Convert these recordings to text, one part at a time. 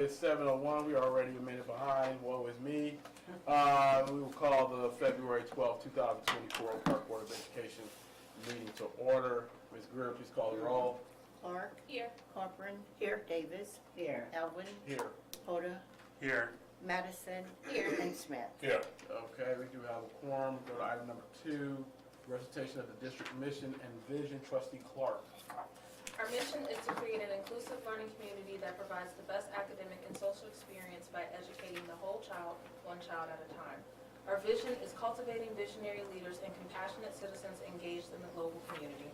It's 7:01. We are already a minute behind. Woe is me. We will call the February 12, 2024 Park Board of Education meeting to order. Ms. Greer, please call the roll. Clark. Here. Corcoran. Here. Davis. Here. Elvin. Here. Hoda. Here. Madison. Here. And Smith. Here. Okay, we do have a quorum. Go to item number 2, recitation of the district mission and vision. Trustee Clark. Our mission is to create an inclusive learning community that provides the best academic and social experience by educating the whole child, one child at a time. Our vision is cultivating visionary leaders and compassionate citizens engaged in the global community.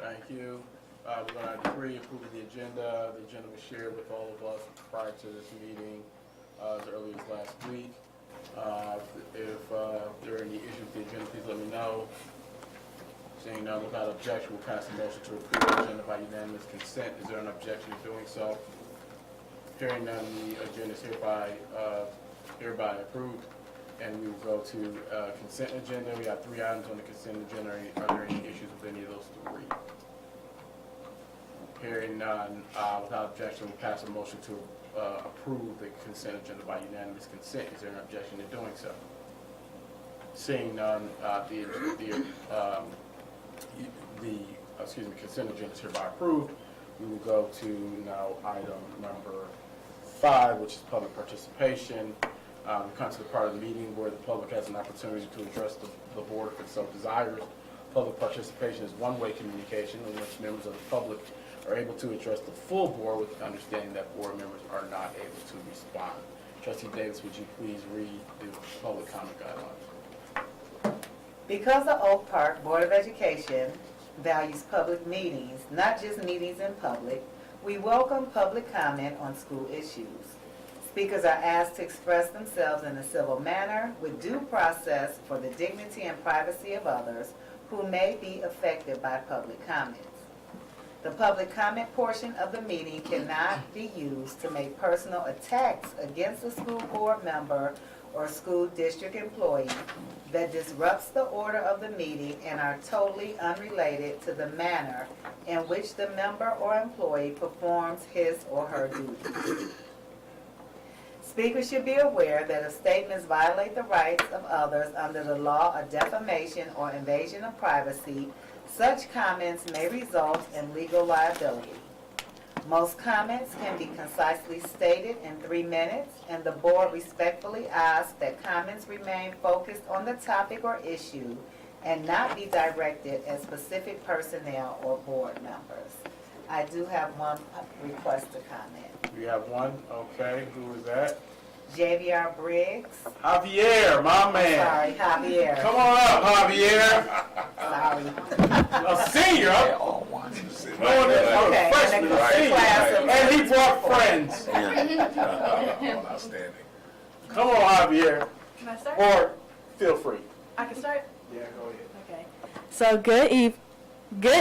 Thank you. We're going to item 3, approving the agenda. The agenda was shared with all of us prior to this meeting as early as last week. If there are any issues with the agenda, please let me know. Seeing none, without objection, we'll pass a motion to approve the agenda by unanimous consent. Is there an objection to doing so? Hearing none, the agenda is hereby approved. And we will go to consent agenda. We have 3 items on the consent agenda. Are there any issues with any of those 3? Hearing none, without objection, we'll pass a motion to approve the consent agenda by unanimous consent. Is there an objection to doing so? Seeing none, consent agenda is hereby approved. We will go to now item number 5, which is public participation. We come to the part of the meeting where the public has an opportunity to address the board if it so desires. Public participation is one-way communication in which members of the public are able to address the full board with the understanding that board members are not able to respond. Trustee Davis, would you please read the public comment guidelines? Because the Oak Park Board of Education values public meetings, not just meetings in public, we welcome public comment on school issues. Speakers are asked to express themselves in a civil manner with due process for the dignity and privacy of others who may be affected by public comments. The public comment portion of the meeting cannot be used to make personal attacks against a school board member or school district employee that disrupts the order of the meeting and are totally unrelated to the manner in which the member or employee performs his or her duties. Speakers should be aware that if statements violate the rights of others under the law of defamation or invasion of privacy, such comments may result in legal liability. Most comments can be concisely stated in 3 minutes, and the board respectfully asks that comments remain focused on the topic or issue and not be directed at specific personnel or board members. I do have one request to comment. We have one. Okay, who is that? JVR Briggs. Javier, my man. Sorry, Javier. Come on up, Javier. Sorry. A senior. They all want to sit Okay, Freshman, and the senior. class of- And he brought friends. Outstanding. Come on, Javier. Can I start? Or feel free. I can start? Yeah, go ahead. Okay. So good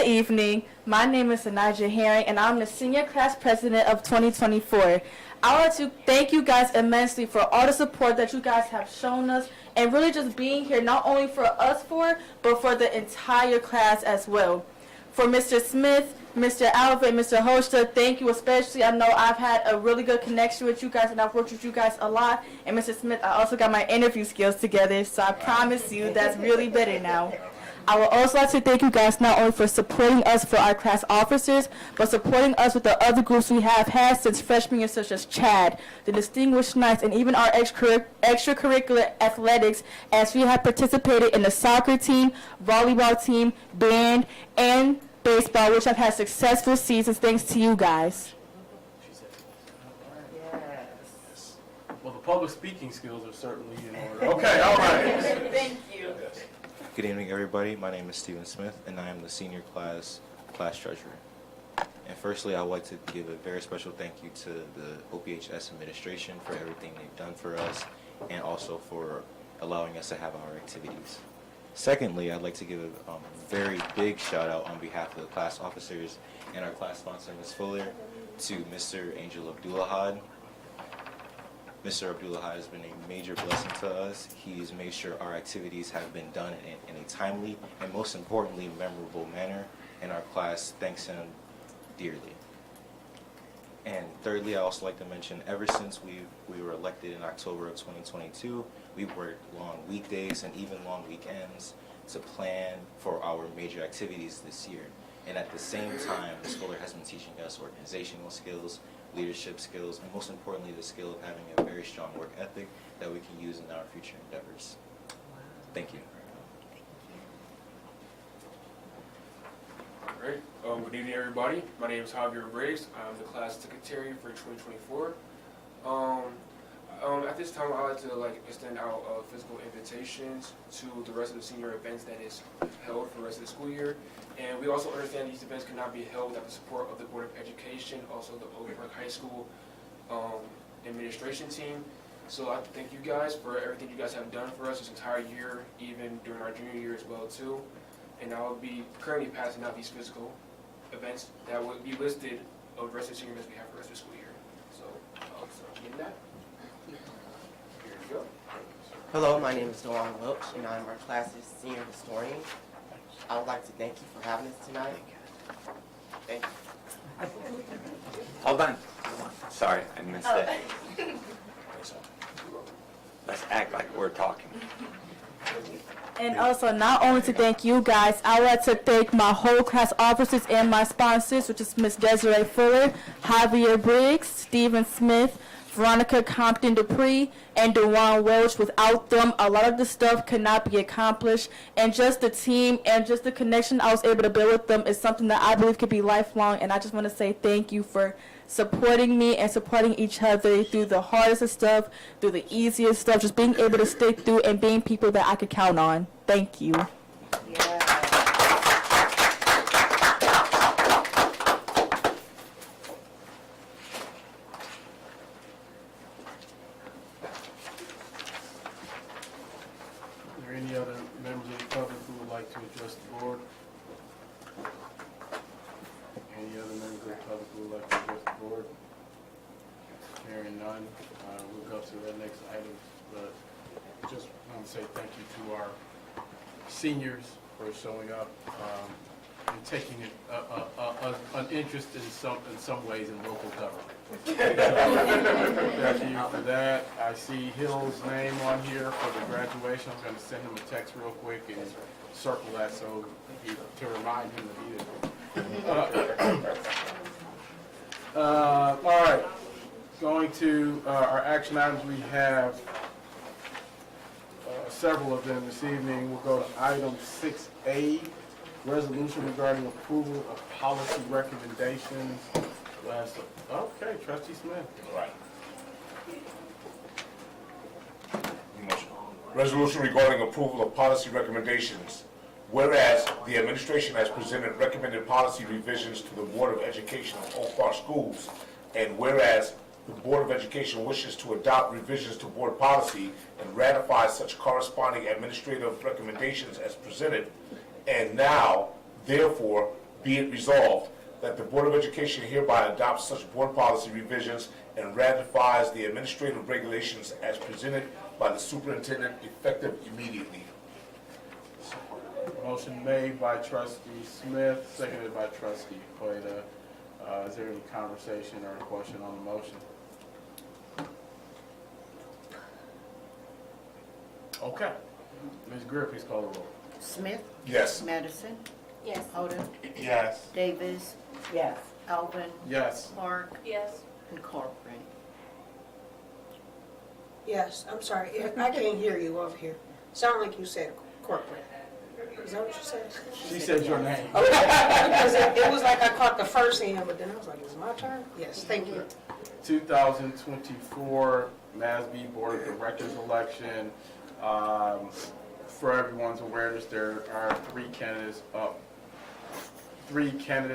evening. My name is Anaja Herring, and I'm the senior class president of 2024. I want to thank you guys immensely for all the support that you guys have shown us, and really just being here not only for us four, but for the entire class as well. For Mr. Smith, Mr. Alvin, Mr. Hosta, thank you especially. I know I've had a really good connection with you guys, and I've worked with you guys a lot. And Mr. Smith, I also got my interview skills together, so I promise you that's really better now. I would also like to thank you guys not only for supporting us for our class officers, but supporting us with the other groups we have had since freshman year, such as Chad, the Distinguished Knights, and even our extracurricular athletics, as we have participated in the soccer team, volleyball team, band, and baseball, which have had successful seasons thanks to you guys. Yes. Well, the public speaking skills are certainly in order. Okay, all right. Thank you. Good evening, everybody. My name is Stephen Smith, and I am the senior class treasurer. And firstly, I would like to give a very special thank you to the OPHS administration for everything they've done for us, and also for allowing us to have our activities. Secondly, I'd like to give a very big shout out on behalf of the class officers and our class sponsor, Ms. Fuller, to Mr. Angel Abdullahad. Mr. Abdullahad has been a major blessing to us. He's made sure our activities have been done in a timely and, most importantly, memorable manner, and our class thanks him dearly. And thirdly, I also like to mention, ever since we were elected in October of 2022, we've worked long weekdays and even long weekends to plan for our major activities this year. And at the same time, Ms. Fuller has been teaching us organizational skills, leadership skills, and most importantly, the skill of having a very strong work ethic that we can use in our future endeavors. Thank you. Great. Good evening, everybody. My name is Javier Briggs. I'm the class secretary for 2024. At this time, I'd like to extend out physical invitations to the rest of the senior events that is held for the rest of the school year. And we also understand these events cannot be held without the support of the Board of Education, also the Oak Park High School administration team. So I'd like to thank you guys for everything you guys have done for us this entire year, even during our junior year as well too. And I will be currently passing out these physical events that will be listed of the rest of the senior events we have for the rest of the school year. So I'll start getting that. Here you go. Hello, my name is Dewan Welch, and I'm our class's senior historian. I would like to thank you for having us tonight. Thank you. Hold on. Sorry, I missed that. Let's act like we're talking. And also, not only to thank you guys, I would like to thank my whole class officers and my sponsors, which is Ms. Desiree Fuller, Javier Briggs, Stephen Smith, Veronica Compton Dupree, and Dewan Welch. Without them, a lot of the stuff could not be accomplished. And just the team and just the connection I was able to build with them is something that I believe could be lifelong. And I just want to say thank you for supporting me and supporting each other through the hardest of stuff, through the easiest stuff, just being able to stick through and being people that I could count on. Thank you. Are there any other members of the public who would like to address the board? Any other members of the public who would like to address the board? Hearing none, we'll go to the next item, but just want to say thank you to our seniors for showing up and taking an interest in some ways in local government. Thank you for that. I see Hill's name on here for the graduation. I'm going to send him a text real quick and circle that so to remind him that he did. All right. Going to our action items, we have several of them this evening. We'll go to item 6A, resolution regarding approval of policy recommendations. Okay, Trustee Smith. All right. Resolution regarding approval of policy recommendations. Whereas the administration has presented recommended policy revisions to the Board of Education of Oak Park Schools, and whereas the Board of Education wishes to adopt revisions to board policy and ratify such corresponding administrative recommendations as presented, and now, therefore, be it resolved that the Board of Education hereby adopts such board policy revisions and ratifies the administrative regulations as presented by the superintendent effective immediately. Motion made by Trustee Smith, seconded by Trustee Queta. Is there any conversation or question on the motion? Okay. Ms. Greer, please call the roll. Smith, Yes. Madison, Yes. Odom, Yes. Davis, Yes. Alvin, Yes. Clark, Yes. and Corcoran. Yes, I'm sorry, I can't hear you over here. Sound like you said corporate. Is that what you said? She said your name. Okay, because it was like I caught the first hand, but then I was like, is it my turn? Yes, thank you. 2024 MASB Board of Directors election. For everyone's awareness, there are three candidates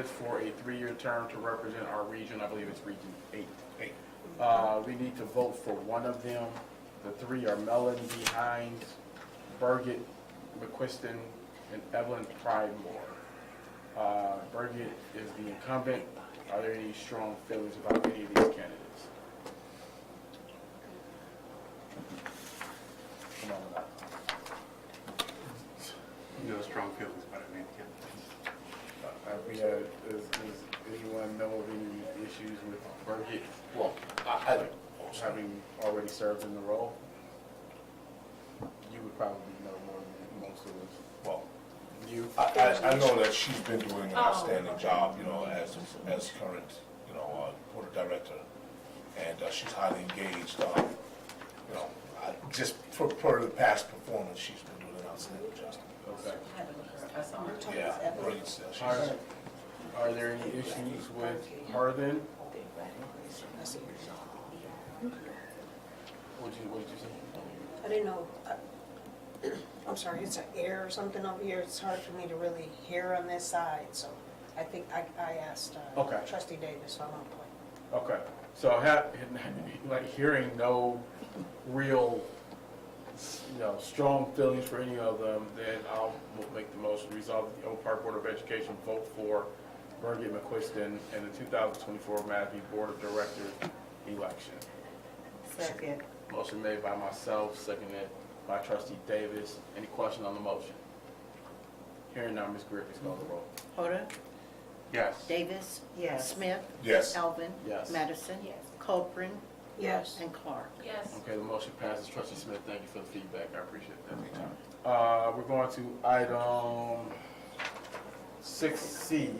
for a 3-year term to represent our region. I believe it's Region 8. We need to vote for one of them. The three are Mellon B. Hines, Birgit McQuiston, and Evelyn Pridemore. Birgit is the incumbent. Are there any strong feelings about any of these candidates? Come on up. No strong feelings about it, man. Is anyone know of any issues issues with Birgit? Well, having already served in the role, you would probably know more than most of us. Well, You? I know that she's been doing an outstanding job, as current, board director, and she's highly engaged. Just for the past performance, she's been doing an outstanding job. Okay. Yeah, Brigit's, Are there any issues with her then? What did you say? I didn't know, I'm sorry, it's an air or something over here. It's hard for me to really hear on this side, so I think I asked Okay. trustee Davis, so I'm on point. Okay, so hearing no real, strong feelings for any of them, then I'll make the motion to resolve that the Oak Park Board of Education vote for Birgit McQuiston in the 2024 Mashpee Board of Directors election. Second. Motion made by myself, seconded by trustee Davis. Any question on the motion? Hearing none, Ms. Griffiths, call the roll. Hoda, Yes. Davis, Yes. Smith, Yes. Alvin, Yes. Madison, Copeland, Yes. and Clark. Yes. Okay, the motion passes. Trustee Smith, thank you for the feedback. I appreciate that. We're going to item 6C,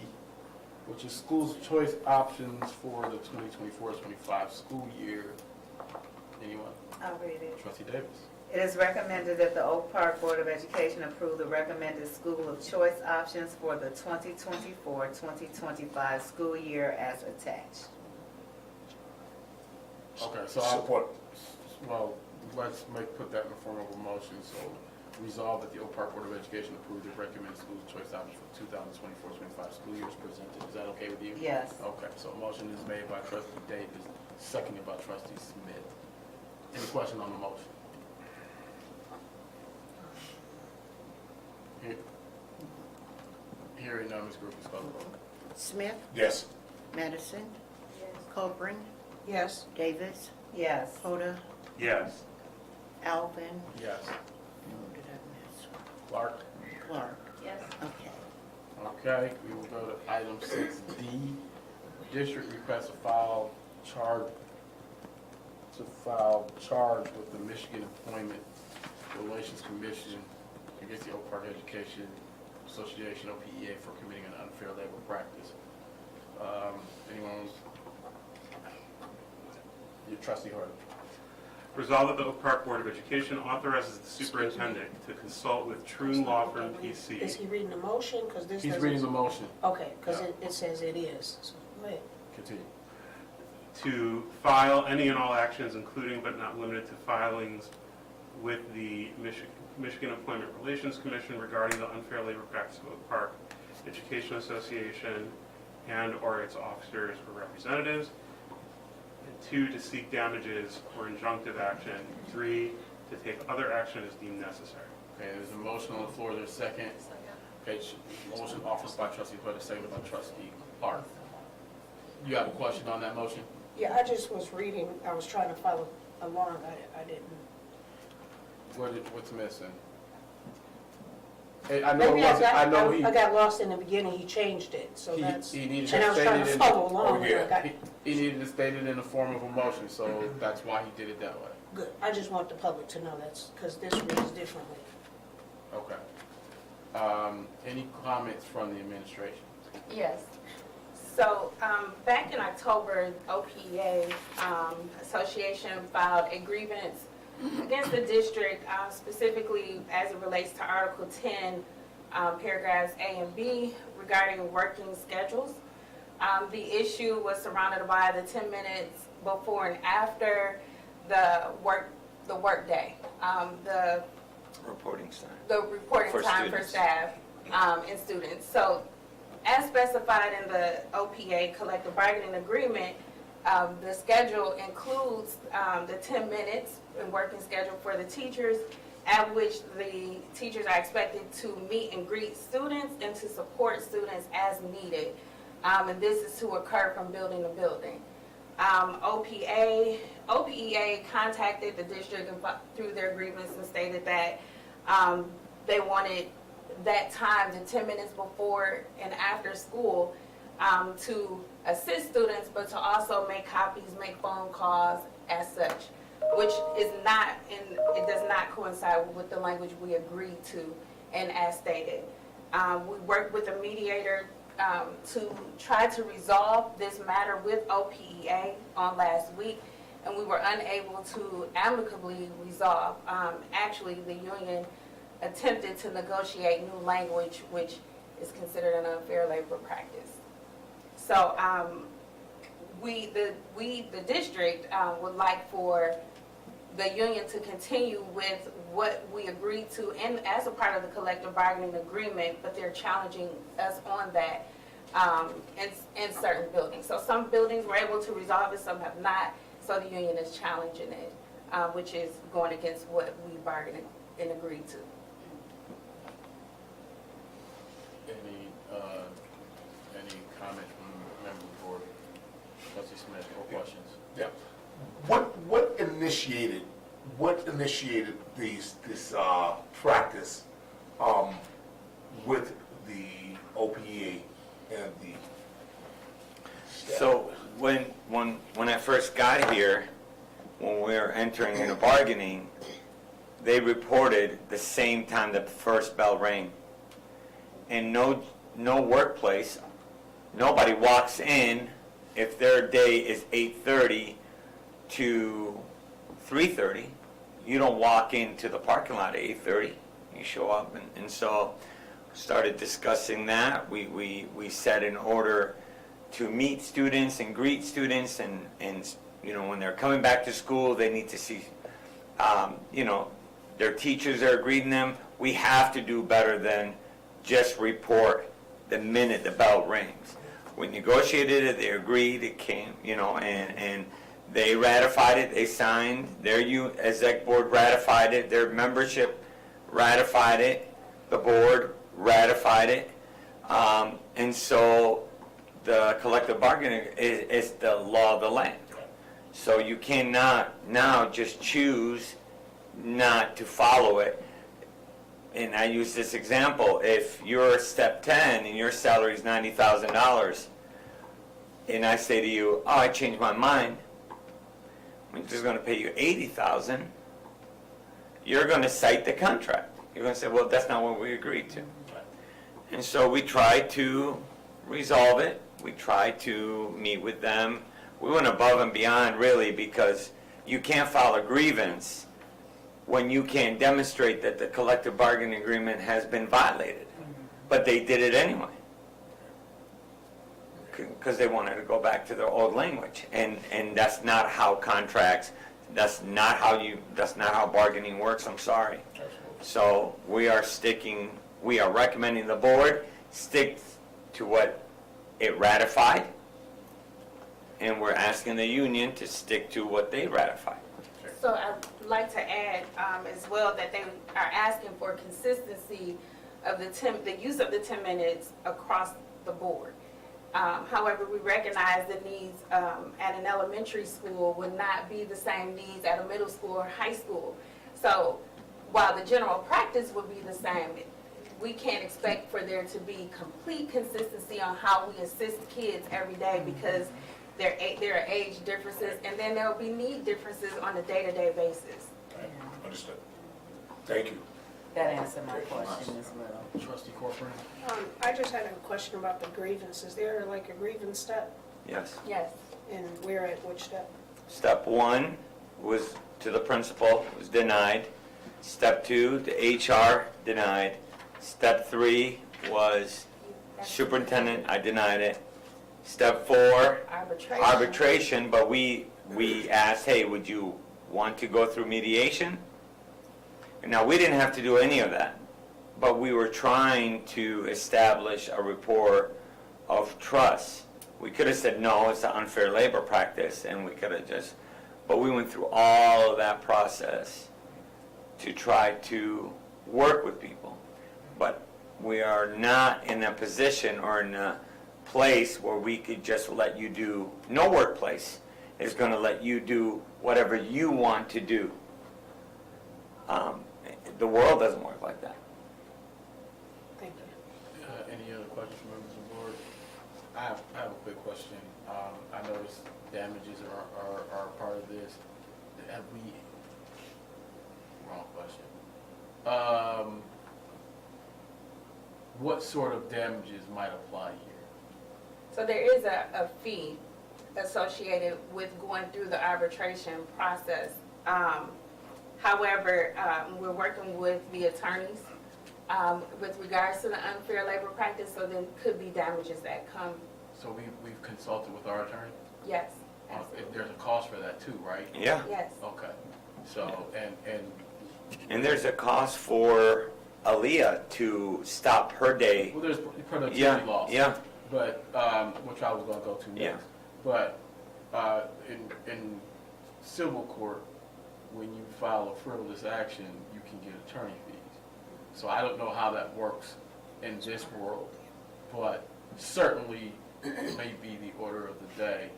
which is schools' choice options for the 2024-25 school year. Anyone? I'll read it. Trustee Davis. It is recommended that the Oak Park Board of Education approve the recommended school of choice options for the 2024-2025 school year as attached. Okay, so Support. well, let's put that in the form of a motion. So resolve that the Oak Park Board of Education approve the recommended school choice options for 2024-25 school year as presented. Is that okay with you? Yes. Okay, so a motion is made by trustee Davis, seconded by trustee Smith. Any question on the motion? Hearing none, Ms. Griffiths, call the roll. Smith, Yes. Madison, Copeland, Yes. Davis, Yes. Hoda, Yes. Alvin, Yes. who did I miss? Clark? Yes. Clark. Okay. Okay, we will go to item 6D. District requests to file charge with the Michigan Employment Relations Commission against the Oak Park Education Association, OPEA, for committing an unfair labor practice. Anyone? Your trustee Harder. Resolved that the Oak Park Board of Education authorizes the superintendent to consult with Troon Law Firm Is PC he reading the motion? Because this He's doesn't. reading the motion. Okay, because Yeah. it says it is. So, go ahead. Continue. to file any and all actions, including but not limited to filings with the Michigan Employment Relations Commission regarding the unfair labor practice of Oak Park Education Association and/or its officers or representatives. And 2, to seek damages or injunctive action. 3, to take other action as deemed necessary. Okay, there's a motion on the floor. There's a second. Okay, motion offered by trustee Harder, seconded by trustee Clark. You have a question on that motion? Yeah, I just was reading, I was trying to follow along, I didn't. What's missing? I know it Maybe wasn't, I know he. I got lost in the beginning, he changed it, so He- that's, he needed and I to was state trying it to in- follow along. Oh, and I yeah. got- He needed to state it in the form of a motion, so that's why he did it that way. Good, I just want the public to know that's, because this reads differently. Okay. Any comments from the administration? Yes. So, back in October, OPEA Association filed a grievance against the district, specifically as it relates to Article 10, paragraphs A and B regarding working schedules. The issue was surrounded by the 10 minutes before and after the work day. The Reporting time. the reporting For time for students. staff and students. So as specified in the OPA collective bargaining agreement, the schedule includes the 10 minutes in working schedule for the teachers, at which the teachers are expected to meet and greet students and to support students as needed. And this is to occur from building to building. OPEA contacted the district through their grievance and stated that they wanted that time, the 10 minutes before and after school, to assist students, but to also make copies, make phone calls as such, which is not, it does not coincide with the language we agreed to and as stated. We worked with a mediator to try to resolve this matter with OPEA on last week, and we were unable to amicably resolve. Actually, the union attempted to negotiate new language, which is considered an unfair labor practice. So the district would like for the union to continue with what we agreed to and as a part of the collective bargaining agreement, but they're challenging us on that in certain buildings. So some buildings were able to resolve it, some have not, so the union is challenging it, which is going against what we bargained and agreed to. Any comment from a member of the board? Trustee Smith, or questions? Yeah. What initiated this practice with the OPEA and the staff? So when I first got here, when we were entering into bargaining, they reported the same time the first bell rang. And no workplace, nobody walks in if their day is 8:30 to 3:30. You don't walk into the parking lot at 8:30. You show up, and so started discussing that. We set in order to meet students and greet students, and you know, when they're coming back to school, they need to see you know, their teachers are greeting them. We have to do better than just report the minute the bell rings. We negotiated it, they agreed, it came, you know, and they ratified it, they signed, their exec board ratified it, their membership ratified it, the board ratified it, and so the collective bargaining is the law of the land. So you cannot now just choose not to follow it. And I use this example, if you're step 10 and your salary is $90,000, and I say to you, oh, I changed my mind, I'm just going to pay you $80,000, you're going to cite the contract. You're going to say, well, that's not what we agreed to. And so we tried to resolve it. We tried to meet with them. We went above and beyond, really, because you can't file a grievance when you can demonstrate that the collective bargaining agreement has been violated. But they did it anyway, because they wanted to go back to their old language. And that's not how contracts, that's not how bargaining works, I'm sorry. So we are recommending the board stick to what it ratified, and we're asking the union to stick to what they ratified. So I'd like to add as well that they are asking for consistency of the use of the 10 minutes across the board. However, we recognize the needs at an elementary school would not be the same needs at a middle school or high school. So while the general practice would be the same, we can't expect for there to be complete consistency on how we assist kids every day, because there are age differences, and then there will be need differences on a day-to-day basis. Right. Understood. Thank you. That answered my question as well. Trustee Corcoran? I just had a question about the grievance. Is there like a grievance step? Yes. Yes. And where at which step? Step 1 was to the principal, was denied. Step 2, the HR, denied. Step 3 was superintendent, I denied it. Step 4, arbitration, but we asked, hey, would you want to go through mediation? Now, we didn't have to do any of that, but we were trying to establish a rapport of trust. We could have said, no, it's an unfair labor practice, and we could have just, but we went through all of that process to try to work with people. But we are not in a position or in a place where we could just let you do, no workplace is going to let you do whatever you want to do. The world doesn't work like that. Thank you. Any other questions from members of the board? I have a quick question. I noticed damages are part of this. Have we, wrong question. What sort of damages might apply here? So there is a fee associated with going through the arbitration process. However, we're working with the attorneys with regards to the unfair labor practice, so there could be damages that come. So we've consulted with our attorney? Yes, If absolutely. there's a cost for that too, right? Yeah. Yes. Okay, so, And there's a cost for Aaliyah to stop her day. well, there's productivity Yeah, loss. yeah. But, which I was gonna go to Yeah. next. But, in civil court, when you file a frivolous action, you can get attorney fees. So I don't know how that works in this world, but certainly it may be the order of the day,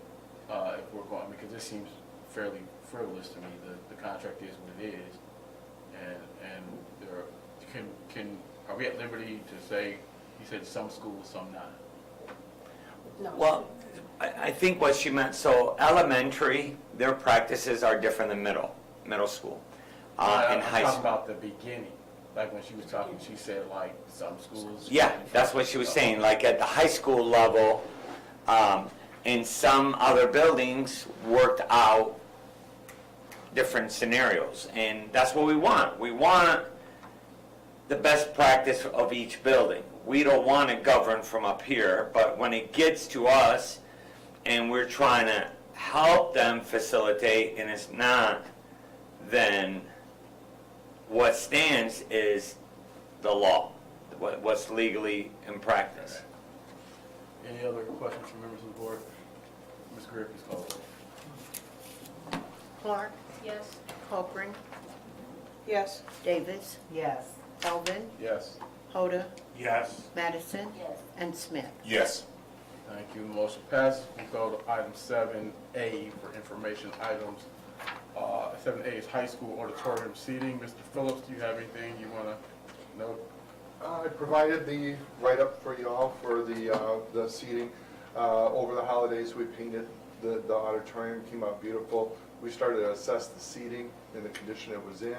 if we're going, because this seems fairly frivolous to me. The contract is what it is. And there, are we at liberty to say, you said some schools, some not? No. Well, I think what she meant, so elementary, their practices are different than middle school. I'm And high talking school. about the beginning, like when she was talking, she said like some schools. Yeah, that's what she was saying, like at the high school level, in some other buildings worked out different scenarios. And that's what we want. We want the best practice of each building. We don't want it governed from up here, but when it gets to us and we're trying to help them facilitate and it's not, then what stands is the law, what's legally in practice. Any other questions from members of the board? Ms. Greer, please call the roll. Clark, Yes. Copeland, Yes. Davis, Yes. Elvin, Yes. Hoda, Yes. Madison, and Smith. Yes. Thank you. The motion passes. We go to item 7A for information items. 7A is high school auditorium seating. Mr. Phillips, do you have anything you want to note? I provided the write-up for you all for the seating. Over the holidays, we painted the auditorium, came out beautiful. We started to assess the seating and the condition it was in.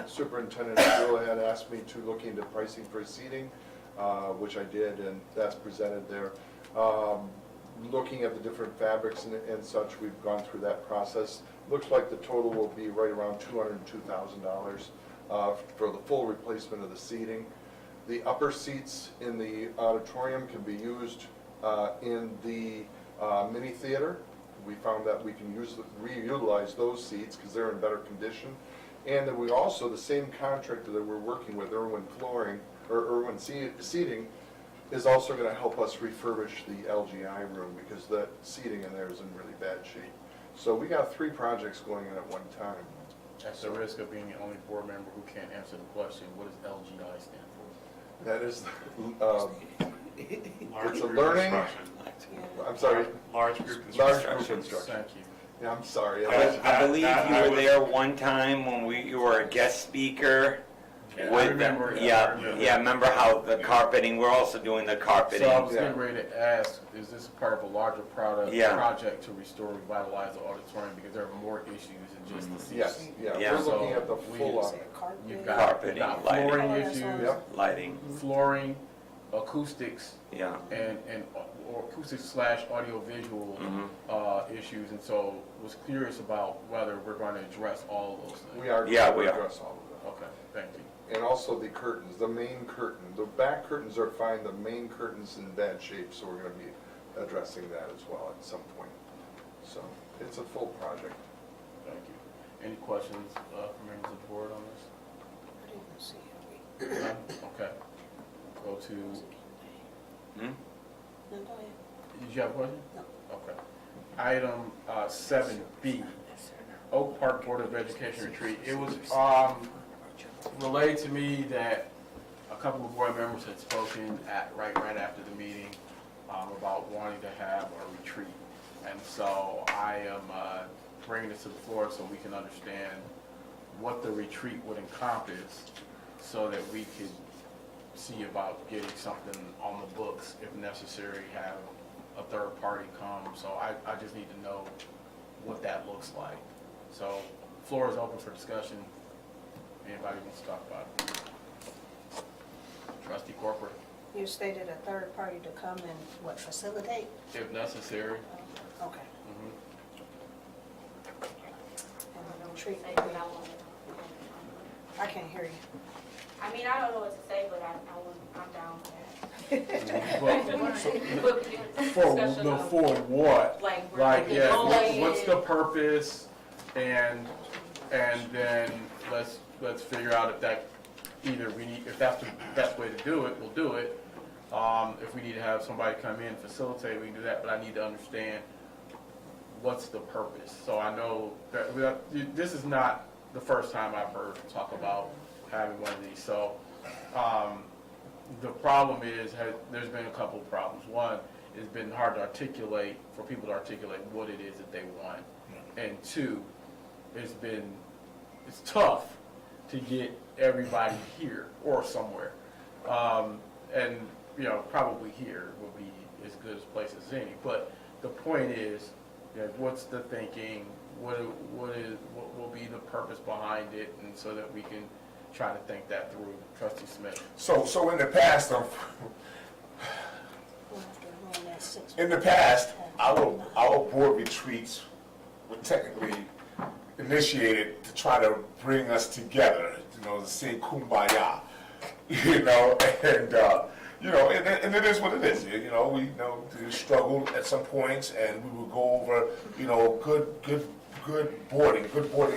Superintendent Abdullah had asked me to look into pricing for seating, which I did, and that's presented there. Looking at the different fabrics and such, we've gone through that process. Looks like the total will be right around $202,000 for the full replacement of the seating. The upper seats in the auditorium can be used in the mini theater. We found that we can reutilize those seats because they're in better condition. And then we also, the same contractor that we're working with, Irwin Flooring, or Irwin Seating, is also going to help us refurbish the LGI room because the seating in there is in really bad shape. So we got 3 projects going in at one time. At the risk of being the only board member who can't answer the question, what does LGI stand for? That is, Large it's a group learning, construction. I'm sorry, Large group large construction. group construction. Thank you. Yeah, I'm sorry. I believe you I were was- there one time when you were a guest speaker. Yeah, I with remember, Yeah, yeah. yeah, remember how the carpeting, we're also doing the carpeting. So I was getting ready to ask, is this part of a larger Yeah. project to restore, revitalize the auditorium? Because there are more issues than just the seats. Yes, yeah, Yeah. we're looking at the So full we- on it. You've got Carpeting, lighting. flooring Oh, that's issues, Yep. Lighting, flooring, acoustics, yeah. and or acoustics / audiovisual Mhm. issues. And so was curious about whether we're going to address all of those things. We are Yeah, going we to are. address all of Okay, thank you. that. And also the curtains, the main curtain. The back curtains are fine, the main curtain's in bad shape, so we're going to be addressing that as well at some point. So it's a full project. Thank you. Any questions from members of the board on this? I didn't see it. None? Okay. Go to, Hmm? No, go ahead. did you have a question? No. Okay. Item 7B, Oak Park Board of Education retreat. It was relayed to me that a couple of board members had spoken right after the meeting about wanting to have a retreat. And so I am bringing this to the floor so we can understand what the retreat would encompass so that we could see about getting something on the books, if necessary, have a third party come. So I just need to know what that looks like. So floor is open for discussion. Anybody wants to talk about it? Trustee Corporate, You stated a third party to come and what, facilitate? if necessary. Okay. Mhm. And the retreat. I can't hear you. I mean, I don't know what to say, but I'm down with For what? Like, we're Like, looking yeah, at what's it. the purpose? And then let's figure out if that, either we need, if that's the best way to do it, we'll do it. If we need to have somebody come in, facilitate, we can do that, but I need to understand what's the purpose. So I know that, this is not the first time I've heard talk about having one of these. So, the problem is, there's been a couple of problems. One, it's been hard to articulate, for people to articulate what it is that they want. And two, it's tough to get everybody here or somewhere. And, you know, probably here would be as good a place as any. But the point is, you know, what's the thinking? What will be the purpose behind it? And so that we can try to think that through. Trustee Smith. So in the past, our board retreats were technically initiated to try to bring us together, you know, to sing Kumbaya, you know, and you know, and it is what it is. You know, we struggled at some points, and we would go over, you know, good boarding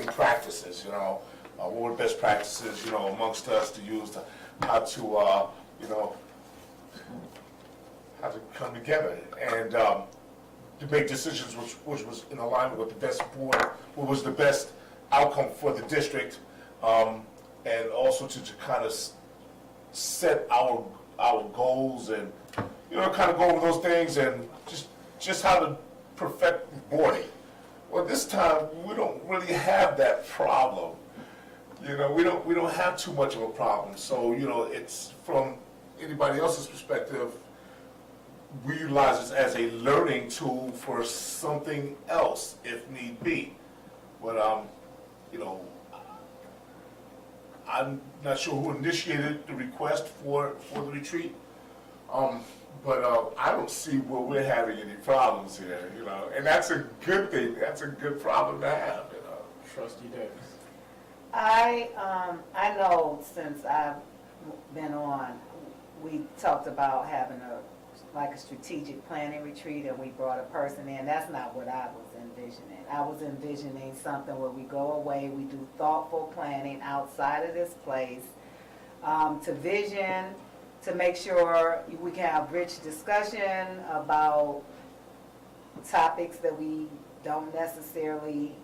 practices. You know, what were the best practices, you know, amongst us to use how to you know, how to come together and to make decisions which was in alignment with the best board, what was the best outcome for the district, and also to kind of set our goals and, you know, kind of go over those things and just how to perfect boarding. Well, this time we don't really have that problem. You know, we don't have too much of a problem. So, you know, it's from anybody else's perspective, we utilize this as a learning tool for something else if need be. But you know, I'm not sure who initiated the request for the retreat, but I don't see where we're having any problems here, you know, and that's a good thing. That's a good problem to have, you know. Trustee Davis. I know since I've been on, we talked about having a strategic planning retreat, and we brought a person in. That's not what I was envisioning. I was envisioning something where we go away, we do thoughtful planning outside of this place, to vision, to make sure we can have rich discussion about topics that we don't necessarily,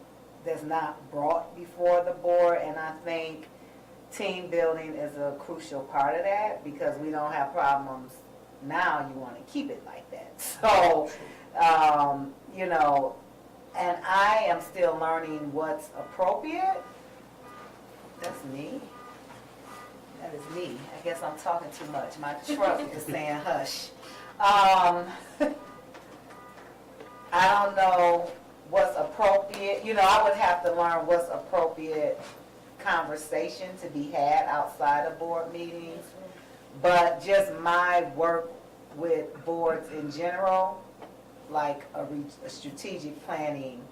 that's not brought before the board. And I think team building is a crucial part of that, because we don't have problems now. You want to keep it like that. So, you know, and I am still learning what's appropriate. That's me. That is me. I guess I'm talking too much. My truck is saying hush. I don't know what's appropriate. You know, I would have to learn what's appropriate conversation to be had outside of board meetings. But just my work with boards in general, like a strategic planning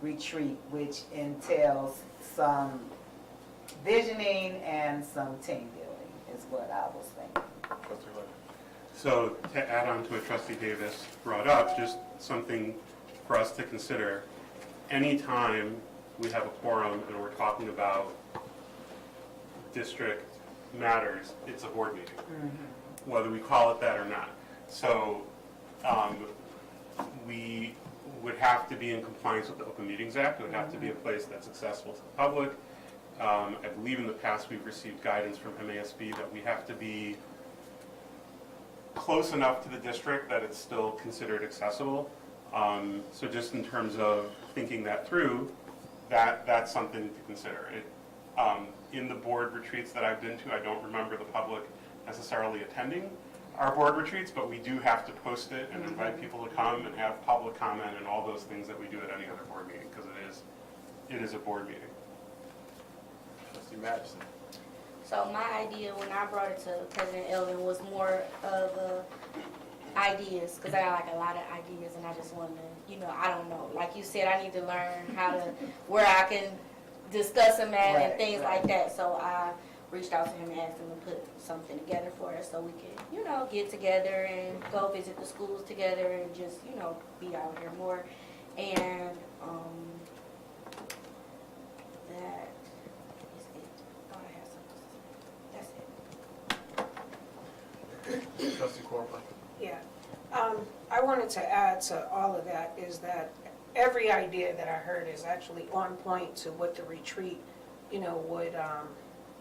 retreat, which entails some visioning and some team building, is what I was thinking. So to add on to what Trustee Davis brought up, just something for us to consider. Anytime we have a quorum and we're talking about district matters, it's a board meeting, whether we call it that or not. So we would have to be in compliance with the Open Meetings Act. It would have to be a place that's accessible to the public. I believe in the past we've received guidance from MASB that we have to be close enough to the district that it's still considered accessible. So just in terms of thinking that through, that's something to consider. In the board retreats that I've been to, I don't remember the public necessarily attending our board retreats, but we do have to post it and invite people to come and have public comment and all those things that we do at any other board meeting, because it is a board meeting. Trustee Madison. So my idea when I brought it to President Elvin was more of ideas, because I got like a lot of ideas and I just wanted to, I don't know. Like you said, I need to learn where I can discuss them at and things like that. So I reached out to him and asked him to put something together for us so we could, get together and go visit the schools together and just, be out here more. And that is it. I thought I had something. That's it. Trustee Corcoran. Yeah. I wanted to add to all of that is that every idea that I heard is actually on point to what the retreat,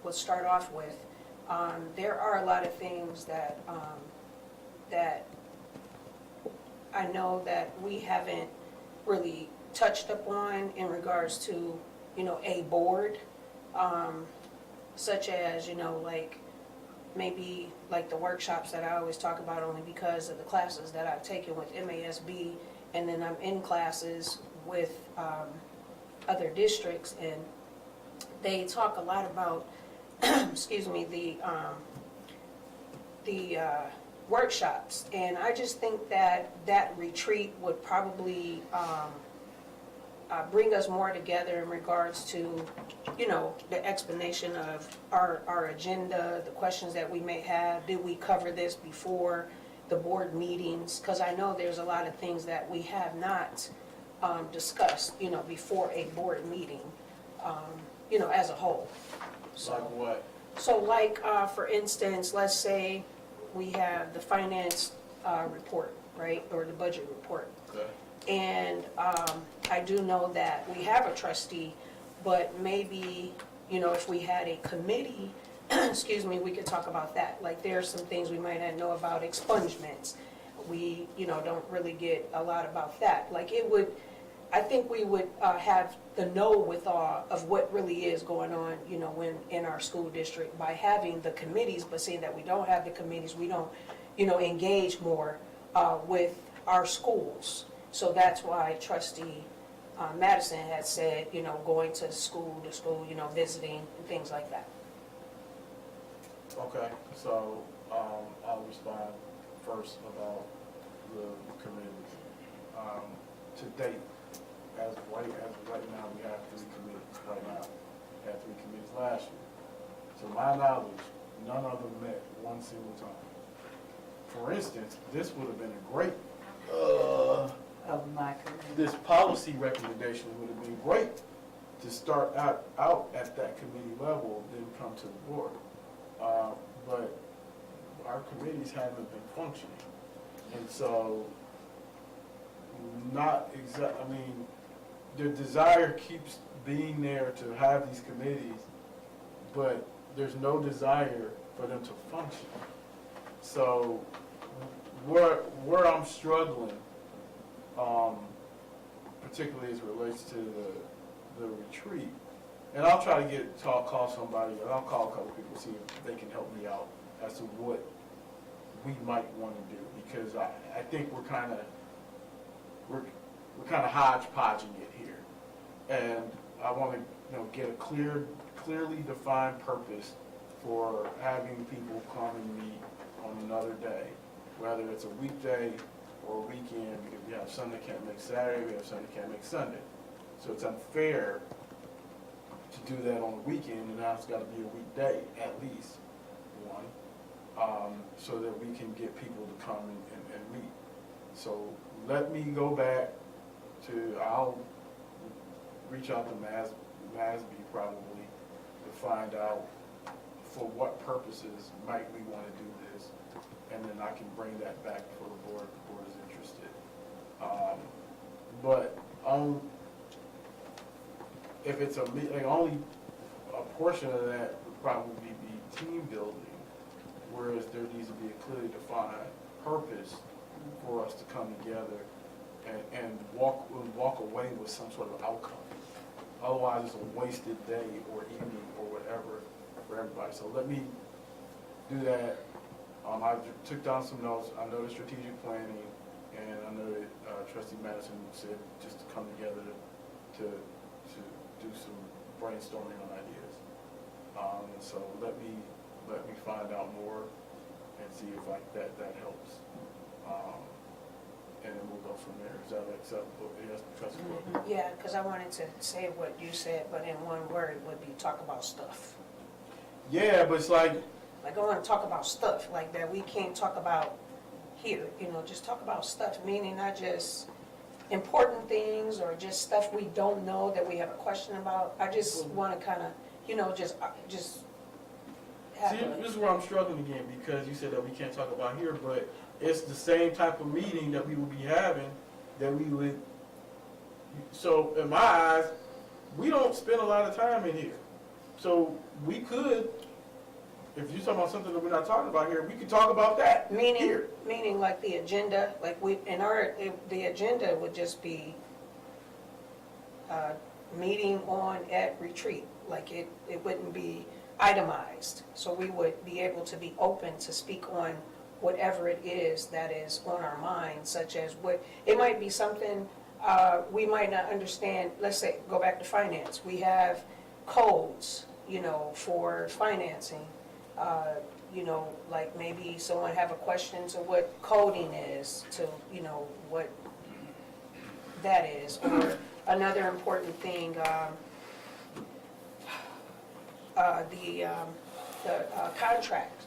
would start off with. There are a lot of things that I know that we haven't really touched upon in regards to, a board, such as, maybe like the workshops that I always talk about only because of the classes that I've taken with MASB, and then I'm in classes with other districts, and they talk a lot about, excuse me, the workshops, and I just think that retreat would probably bring us more together in regards to, the explanation of our agenda, the questions that we may have. Did we cover this before the board meetings? Because I know there's a lot of things that we have not discussed, before a board meeting, as a whole. So, Like what? So like, for instance, let's say we have the finance report, right, or the budget report. Okay. And I do know that we have a trustee, but maybe, if we had a committee, excuse me, we could talk about that. Like, there are some things we might not know about expungements. We, don't really get a lot about that. Like, I think we would have the know-withal of what really is going on, in our school district by having the committees, but seeing that we don't have the committees, we don't, engage more with our schools. So that's why Trustee Madison had said, going to school, visiting and things like that. Okay, so I'll respond first about the committees. To date, as of right now, we have 3 committees right now. We had 3 committees last year. To my knowledge, none of them met one single time. For instance, this would have been a great, Of my committee. this policy recommendation would have been great to start out at that committee level, then come to the board. But our committees haven't been functioning. And so, the desire keeps being there to have these committees, but there's no desire for them to function. So, where I'm struggling, particularly as it relates to the retreat, and I'll try to call somebody, and I'll call a couple people, see if they can help me out as to what we might want to do, because I think we're kind of hodgepodging it here, and I want to get a clearly defined purpose for having people come and meet on another day, whether it's a weekday or a weekend, because we have Sunday can't make Saturday, we have Sunday can't make Sunday. So it's unfair to do that on a weekend, and now it's got to be a weekday at least, one, so that we can get people to come and meet. So let me go back I'll reach out to MASB probably to find out for what purposes might we want to do this, and then I can bring that back for the board if the board is interested. But if it's only a portion of that would probably be team building, whereas there needs to be a clearly defined purpose for us to come together and walk away with some sort of outcome. Otherwise, it's a wasted day or evening or whatever for everybody. So let me do that. I took down some notes. I know the strategic planning, and I know that Trustee Madison said just to come together to do some brainstorming on ideas. And so let me find out more and see if that helps. And then we'll go from there. Is that acceptable? Yes, Trustee Corbin? Yeah, because I wanted to say what you said, but in one word would be talk about stuff. Yeah, but it's like, Like, I want to talk about stuff, like that we can't talk about here, just talk about stuff, meaning not just important things or just stuff we don't know that we have a question about. I just want to kind of, just have see, this is where I'm struggling again, because you said that we can't talk about here, but it's the same type of meeting that we would be having, that we would, so in my eyes, we don't spend a lot of time in here. So we could, if you're talking about something that we're not talking about here, we could talk about that here. Meaning like the agenda, like the agenda would just be meeting on at retreat. Like it wouldn't be itemized. So we would be able to be open to speak on whatever it is that is on our minds, such as it might be something we might not understand. Let's say, go back to finance. We have codes, for financing. Like maybe someone have a question to what coding is, to, what that is. Or another important thing, the contract,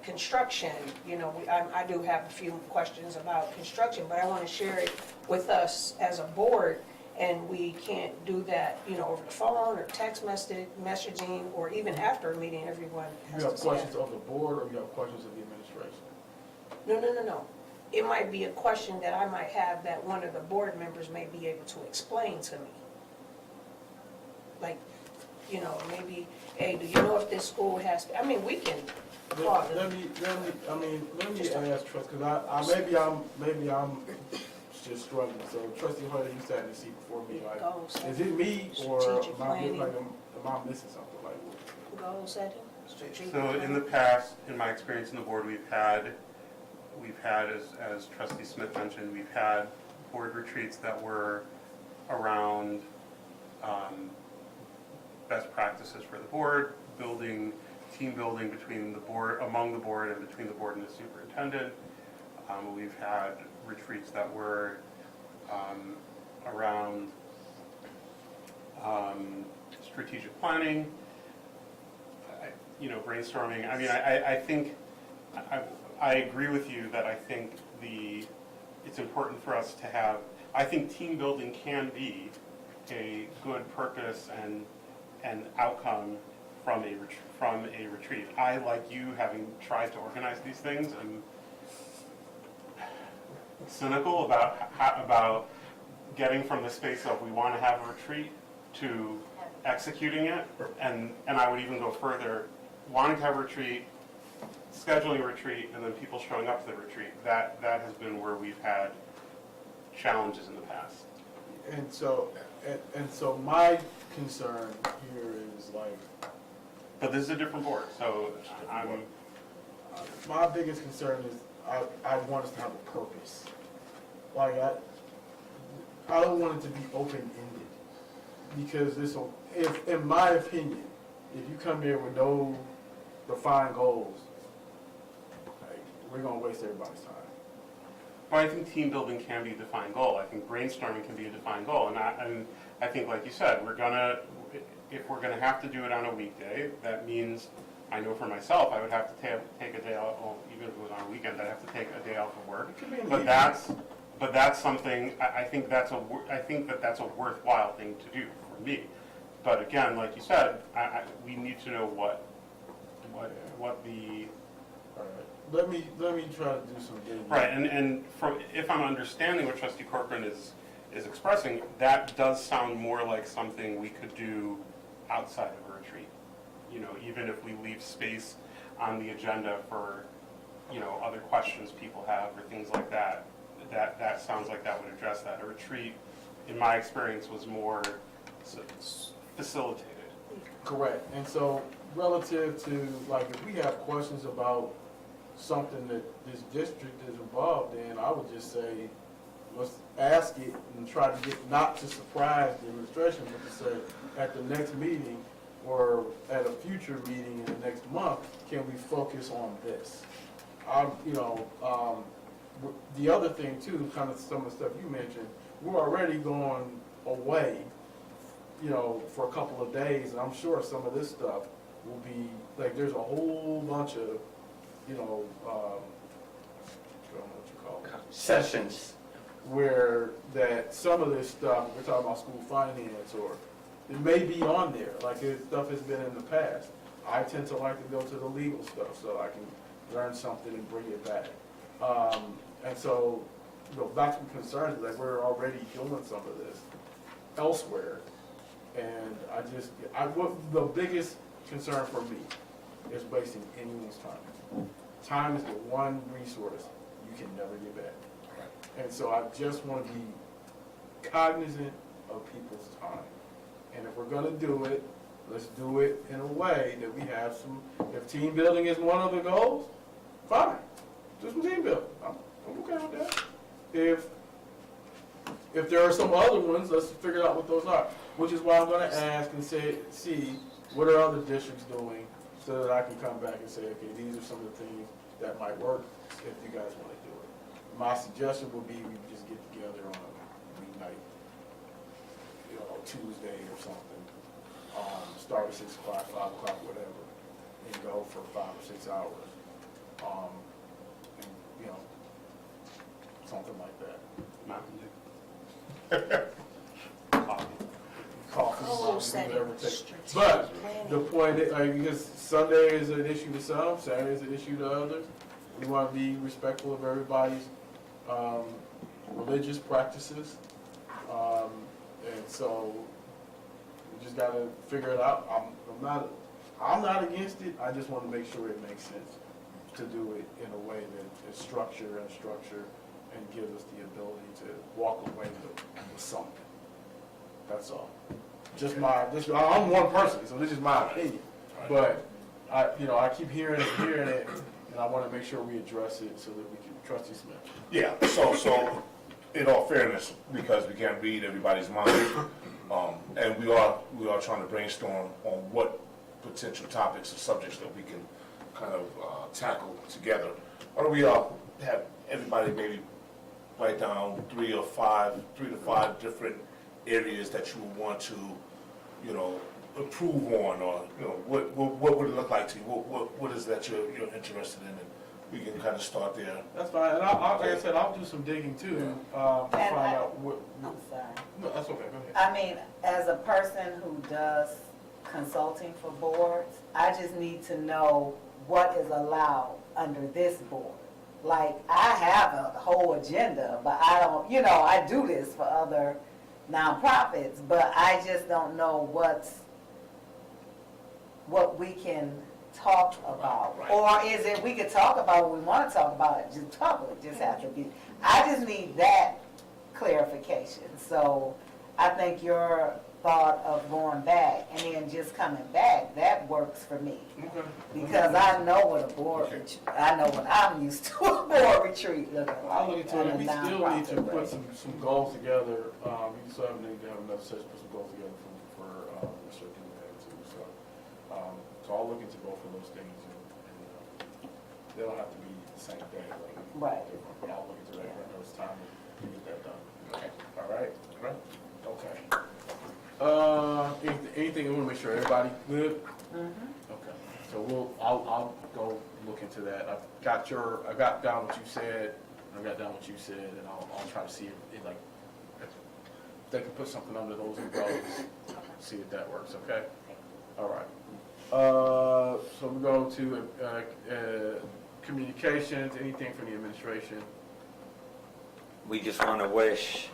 construction, I do have a few questions about construction, but I want to share it with us as a board, and we can't do that, over the phone or text messaging, or even after a meeting, everyone has You to have say. questions of the board, or you have questions of the administration? No. It might be a question that I might have that one of the board members may be able to explain to me. Like, maybe, hey, do you know if this school has, we can call them. Let me ask Trust, because maybe I'm just struggling. So Trustee Hunter, you sat in the seat before me. Like, Goal setting, is it me, or strategic am planning. I missing something? Like, Goal setting, strategic So in planning. the past, in my experience in the board, we've had, as Trustee Smith mentioned, we've had board retreats that were around best practices for the board, team building between the board, among the board, and between the board and the superintendent. We've had retreats that were around strategic planning, brainstorming. I think, I agree with you that I think it's important for us to have, I think team building can be a good purpose and outcome from a retreat. I, like you, having tried to organize these things, am cynical about getting from the space of we want to have a retreat to executing it, and I would even go further, wanting to have a retreat, scheduling a retreat, and then people showing up to the retreat. That has been where we've had challenges in the past. and so my concern here is like, But this is a different board, so my biggest concern is I want us to have a purpose. Like I don't want it to be open-ended, because if, in my opinion, if you come here with no defined goals, like, we're gonna waste everybody's time. Well, I think team building can be a defined goal. I think brainstorming can be a defined goal, and I think, like you said, if we're gonna have to do it on a weekday, that means, I know for myself, I would have to take a day off. Well, even if it was on a weekend, I'd have to take a day off of work. But that's something. I think that's a worthwhile thing to do for me. But again, like you said, we need to know what the All right. Let me try to do some digging. right, and from, if I'm understanding what Trustee Corcoran is expressing, that does sound more like something we could do outside of a retreat. Even if we leave space on the agenda for, other questions people have or things like that, that sounds like that would address that. A retreat, in my experience, was more facilitated. Correct, and so relative to, like, if we have questions about something that this district is involved in, I would just say, let's ask it and try to get, not to surprise the administration, but to say, at the next meeting, or at a future meeting in the next month, can we focus on this? The other thing too, kind of some of the stuff you mentioned, we're already going away, for a couple of days, and I'm sure some of this stuff will be, like, there's a whole bunch of, I don't know what you call it. Sessions. Where that some of this stuff, we're talking about school finance, or it may be on there, like stuff has been in the past. I tend to like to go to the legal stuff so I can learn something and bring it back. And so, that's what concerns me, like we're already doing some of this elsewhere. And the biggest concern for me is wasting anyone's time. Time is the one resource you can never get back. And so I just want to be cognizant of people's time. And if we're going to do it, let's do it in a way that we have some, if team building is one of the goals, fine, do some team building. I'm okay with that. If there are some other ones, let's figure out what those are. Which is why I'm going to ask and see what are other districts doing, so that I can come back and say, okay, these are some of the things that might work if you guys want to do it. My suggestion would be we just get together on a weeknight, Tuesday or something, start at 6 o'clock, 5 o'clock, whatever, and go for 5 or 6 hours, and something like that. Coffee, whatever it takes. But the point is, because Sunday is an issue to some, Saturday is an issue to others. We want to be respectful of everybody's religious practices, and so we just got to figure it out. I'm not against it. I just want to make sure it makes sense to do it in a way that is structure and gives us the ability to walk away with something. That's all. I'm one person, so this is my opinion. But I keep hearing it, and I want to make sure we address it so that we can. Trustee Smith. Yeah, so in all fairness, because we can't read everybody's mind, and we are trying to brainstorm on what potential topics or subjects that we can kind of tackle together. Why don't we have everybody maybe write down 3 to 5 different areas that you would want to, improve on, or what would it look like to you? What is that you're interested in? And we can kind of start there. That's fine. And like I said, I'll do some digging too to find out what. I'm sorry. No, that's okay. Go ahead. I mean, as a person who does consulting for boards, I just need to know what is allowed under this board. Like, I have a whole agenda, but I don't, I do this for other nonprofits, but I just don't know what we can talk about. Right. Or is it we could talk about what we want to talk about, just talk, it just have to be. I just need that clarification. So I think your thought of going back and then just coming back, that works for me. Okay. Because I know what a board, I know what I'm used to a board retreat looking like. I'll look into it. We still need to nonprofit put way. some goals together. We still need to have another session, put some goals together for Mr. Dugan too. So I'll look into both of those things, and they don't have to be the same day. Right. I'll look into that when there's time to get that done. Okay. All right. Great. Okay. Anything, I want to make sure everybody good? Okay. So I'll go look into that. I got down what you said, and I'll try to see if they can put something under those umbrellas, see if that works, okay? All right. So we go to communications, anything from the administration? We just want to wish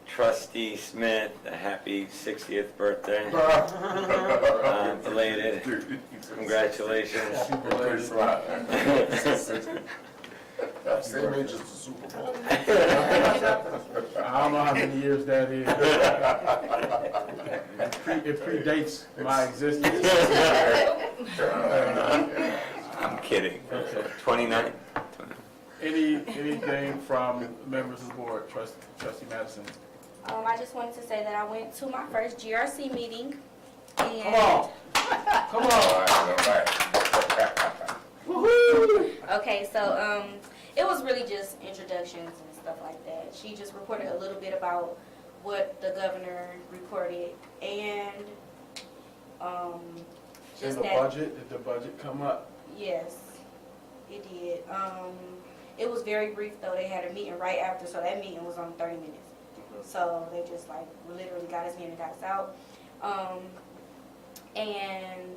Trustee Smith a happy 60th birthday. Belated. Congratulations. Same age as the Super Bowl. I don't know how many years that is. predates my existence. I'm kidding. Okay. 29? Anything from members of the board? Trustee Madison? I just wanted to say that I went to my first GRC meeting. And Come on. Come on. Okay, so it was really just introductions and stuff like that. She just reported a little bit about what the governor reported, and just In the that. budget, did the budget come up? Yes, it did. It was very brief though. They had a meeting right after, so that meeting was on 30 minutes. So they just like literally got us in and got us out. And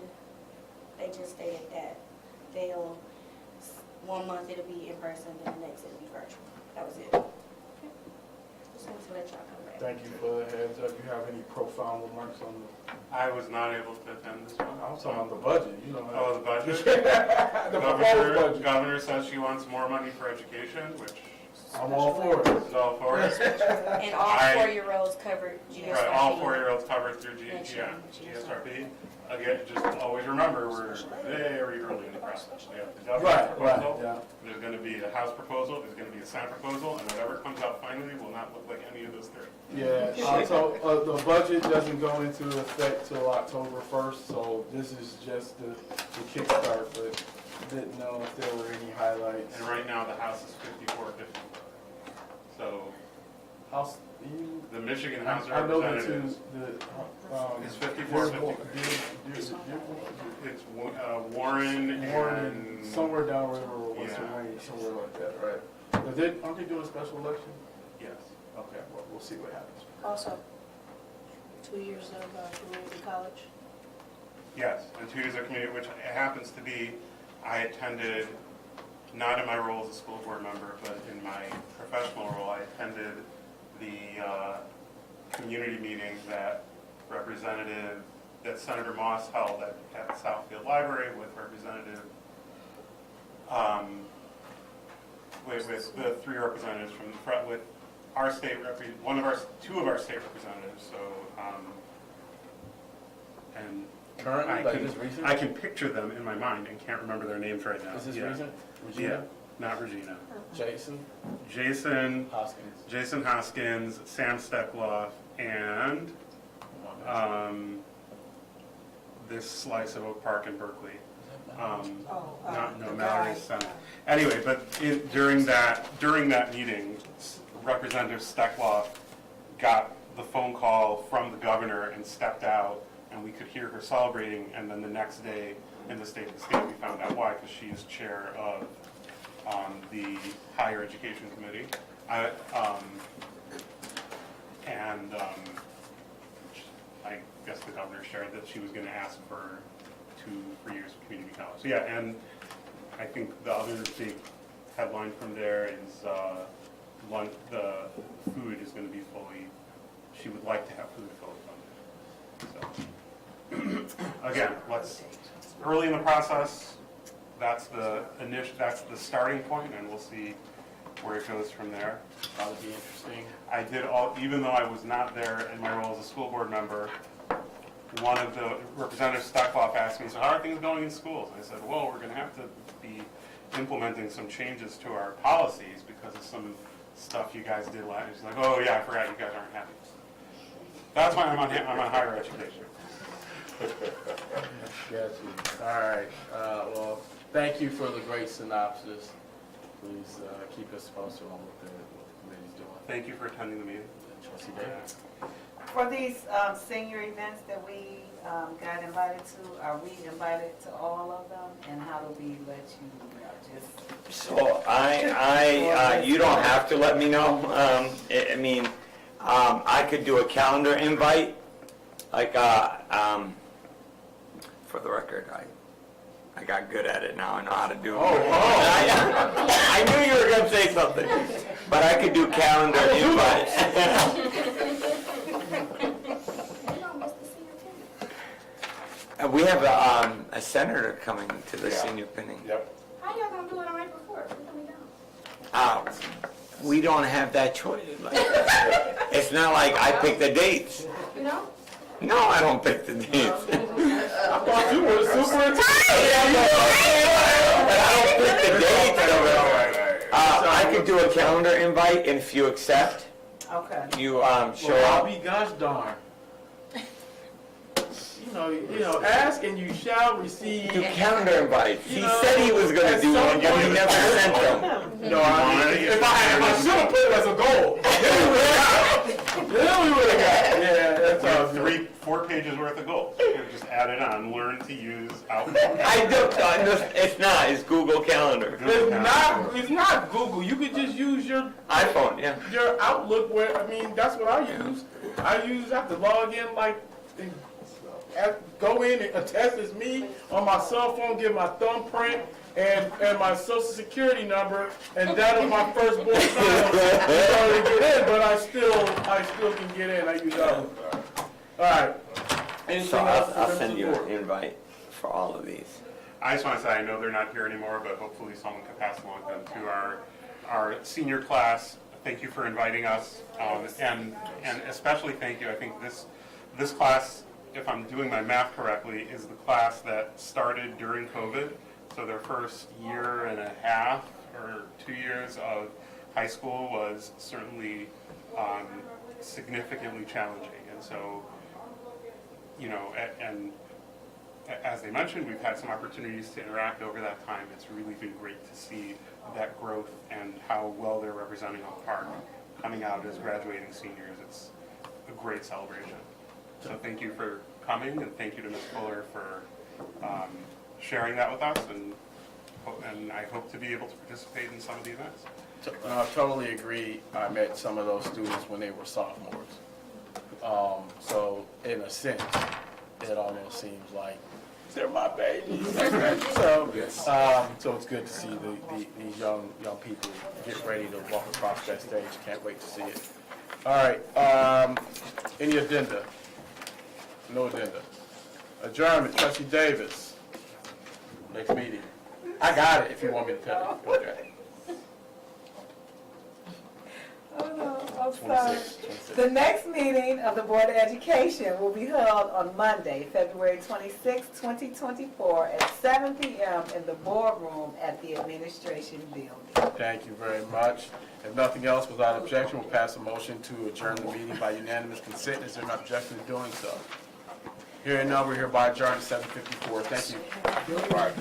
they just stated that they'll, 1 month it'll be in person, then the next it'll be virtual. That was it. Just wanted to let y'all know that. Thank you for the heads up. You have any profound remarks on the, I was not able to attend this one. I was talking about the budget, you know. Oh, the budget? The proposed budget. Governor says she wants more money for education, which I'm all for it. is all for it. And all I- 4-year-olds covered GSRP. Right, all 4-year-olds covered through Yeah, GSRP. Again, just always remember, we're very early in the process. We have the governor's Right, proposal, yeah. there's gonna be the House proposal, there's gonna be a Senate proposal, and whatever comes out finally will not look like any of those three. Yeah, so the budget doesn't go into effect till October 1st, so this is just the kickstart, but didn't know if there were any highlights. And right now, the House is 54-54. So, House, you, the Michigan House of I know the two, Representatives is 54-54. It's Warren Warren, and... somewhere downriver or Western Yeah. Wayne, somewhere like that, right? But aren't they doing a special election? Yes. Okay, well, we'll see what happens. Also, 2 years of community college. Yes, and 2 years of community, which it happens to be, I attended, not in my role as a school board member, but in my professional role, I attended the community meeting that Senator Moss held at Southfield Library with Representative, with the 3 representatives from the front, with our state two of our state representatives, so, and Currently, like this recent? I can picture them in my mind and can't remember their names right now. Is this Yeah. recent? Yeah, Regina? not Regina. Jason? Jason Hoskins? Sam Steckloff, and this slice of Oak Park in Berkeley. Mallory Senate. Anyway, but during that meeting, Representative Steckloff got the phone call from the governor and stepped out, and we could hear her celebrating, and then the next day in the State of the State, we found out why, because she is chair of the Higher Education Committee. I guess the governor shared that she was going to ask for 2 years of community college. So yeah, and I think the other big headline from there is the food is going to be she would like to have food fully funded. So, again, early in the process, that's the starting point, and we'll see where it goes from there. That'll be interesting. I did even though I was not there in my role as a school board member, one of the Representative Steckloff asked me, so how are things going in schools? And I said, well, we're going to have to be implementing some changes to our policies because of some stuff you guys did last year. She's like, oh yeah, I forgot you guys aren't happy. That's why I'm on higher education. Got you. All right. Well, thank you for the great synopsis. Please keep us posted on what the committee's doing. Thank you for attending the meeting. Trustee Davis. For these senior events that we got invited to, are we invited to all of them? And how do we let you know? So you don't have to let me know. I could do a calendar invite, like, for the record, I got good at it now. I know how to do it. I knew you were going to say something, but I could do calendar invites. We have a senator coming to the senior pinning. Yep. How y'all gonna do it on April 4th? We're coming down. We don't have that choice. It's not like I pick the dates. You know? No, I don't pick the dates. I thought you were the superintendent. But I don't pick the dates. I could do a calendar invite, and if you accept, Okay. you show Well, I'll up. be gosh darn. You know, ask and you shall receive. Do calendar invites. He You know, said he was gonna at do some one, but he point- never sent them. No, I mean, if I should have put it as a goal, then we would have got. Yeah, that's all. good. 4 pages worth of goals. You could just add it on, learn to use Outlook. I don't, it's not, it's Google Calendar. It's not Google. You could just use your iPhone, yeah. Outlook. Where I mean, that's what I use. I have to log in go in and attest as me on my cell phone, give my thumbprint and my social security number, and that was my firstborn child. To get in, but I still can get in. I use Outlook. All right. Anything So else for I'll them send to you do? an invite for all of these. I just want to say, I know they're not here anymore, but hopefully someone can pass along them to our senior class. Thank you for inviting us, and especially thank you. I think this class, if I'm doing my math correctly, is the class that started during COVID. So their first year and a half or 2 years of high school was certainly significantly challenging. And so, you know, and as they mentioned, we've had some opportunities to interact over that time. It's really been great to see that growth and how well they're representing Oak Park coming out as graduating seniors. It's a great celebration. So thank you for coming, and thank you to Ms. Fuller for sharing that with us, and I hope to be able to participate in some of the events. I totally agree. I met some of those students when they were sophomores. So in a sense, it almost seems like they're my babies. So it's good to see these young people get ready to walk across that stage. Can't wait to see it. All right. Any addenda? No addenda. Adjournment. Trustee Davis. Next meeting. I got it if you want me to tell you. Okay. Oh no, I'm 26, sorry. 26. The next meeting of the Board of Education will be held on Monday, February 26, 2024 at 7 p.m. in the boardroom at the Administration Building. Thank you very much. If nothing else, without objection, we'll pass a motion to adjourn the meeting by unanimous consent. Is there an objection to doing so? Hearing none, we're hereby adjourned at 7:54. Thank you. All right.